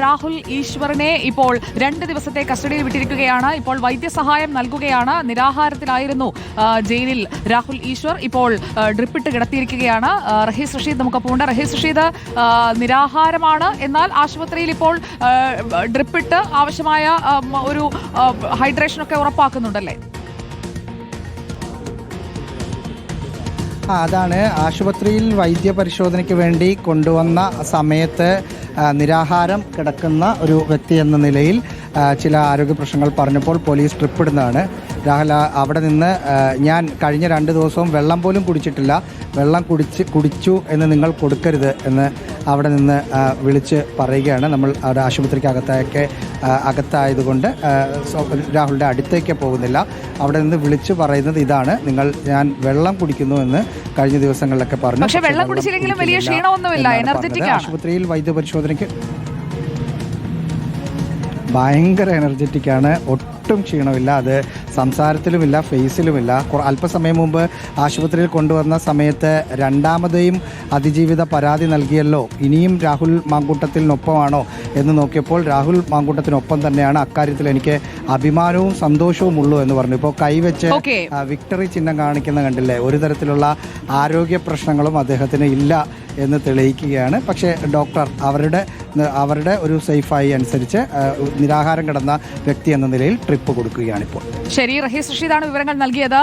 രാഹുൽ ഈശ്വറിനെ ഇപ്പോൾ 2 ദിവസത്തെ കസ്റ്റഡിയിൽ വിട്ടിരിക്കുകയാണ്. ഇപ്പോൾ വൈദ്യസഹായം നൽകുകയാണ്. നിരാഹാരത്തിലായിരുന്നു ജയിലിൽ രാഹുൽ ഈശ്വർ. ഇപ്പോൾ ഡ്രിപ്പിട്ട് കിടത്തിയിരിക്കുകയാണ്. റഹീസ് റഷീദ് നമുക്കൊപ്പമുണ്ട്. റഹീസ് റഷീദ്, നിരാഹാരമാണ്, എന്നാൽ ആശുപത്രിയിൽ ഇപ്പോൾ ഡ്രിപ്പിട്ട് ആവശ്യമായ ഒരു ഹൈഡ്രേഷനൊക്കെ ഉറപ്പാക്കുന്നുണ്ടല്ലേ? അതാണ് ആശുപത്രിയിൽ വൈദ്യപരിശോധനയ്ക്ക് വേണ്ടി കൊണ്ടുവന്ന സമയത്ത് നിരാഹാരം കിടക്കുന്ന ഒരു വ്യക്തി എന്ന നിലയിൽ ചില ആരോഗ്യ പ്രശ്നങ്ങൾ പറഞ്ഞപ്പോൾ പോലീസ് ട്രിപ്പിടുന്നതാണ്. രാഹുൽ അവിടെ നിന്ന് ഞാൻ കഴിഞ്ഞ 2 ദിവസവും വെള്ളം പോലും കുടിച്ചിട്ടില്ല, വെള്ളം കുടിച്ചു എന്ന് നിങ്ങൾ കൊടുക്കരുത് എന്ന് അവിടെ നിന്ന് വിളിച്ച് പറയുകയാണ്. നമ്മൾ അവിടെ ആശുപത്രിക്ക് അകത്തായതുകൊണ്ട് രാഹുലിൻ്റെ അടുത്തേക്ക് പോകുന്നില്ല. അവിടെ നിന്ന് വിളിച്ച് പറയുന്നത് ഇതാണ്, ഞാൻ വെള്ളം കുടിക്കുന്നു എന്ന് കഴിഞ്ഞ ദിവസങ്ങളിലൊക്കെ പറഞ്ഞു. പക്ഷേ വെള്ളം കുടിച്ചില്ലെങ്കിലും വലിയ ക്ഷീണമൊന്നുമില്ല, എനർജറ്റിക് ആണ്. ആശുപത്രിയിൽ വൈദ്യപരിശോധനയ്ക്ക് ഭയങ്കര എനർജറ്റിക്കാണ്, ഒട്ടും ക്ഷീണമില്ല. അത് സംസാരത്തിലുമില്ല, ഫേസിലുമില്ല. അല്പസമയം മുമ്പ് ആശുപത്രിയിൽ കൊണ്ടുവന്ന സമയത്ത് രണ്ടാമതെയും അതിജീവിത പരാതി നൽകിയല്ലോ, ഇനിയും രാഹുൽ മാങ്കൂട്ടത്തിനൊപ്പമാണോ എന്ന് നോക്കിയപ്പോൾ രാഹുൽ മാങ്കൂട്ടത്തിനൊപ്പം തന്നെയാണ്, അക്കാര്യത്തിൽ എനിക്ക് അഭിമാനവും സന്തോഷവും ഉള്ളൂ എന്ന് പറഞ്ഞു. ഇപ്പോൾ കൈവച്ച് വിക്ടറി ചിഹ്നം കാണിക്കുന്ന കണ്ടില്ലേ, ഒരു തരത്തിലുള്ള ആരോഗ്യ പ്രശ്നങ്ങളും അദ്ദേഹത്തിന് ഇല്ല എന്ന് തെളിയിക്കുകയാണ്. പക്ഷേ ഡോക്ടർ അവരുടെ ഒരു സേഫായി അനുസരിച്ച് നിരാഹാരം കിടന്ന വ്യക്തി എന്ന നിലയിൽ ട്രിപ്പ് കൊടുക്കുകയാണിപ്പോൾ. ശരി, റഹീസ് റഷീദാണ് വിവരങ്ങൾ നൽകിയത്.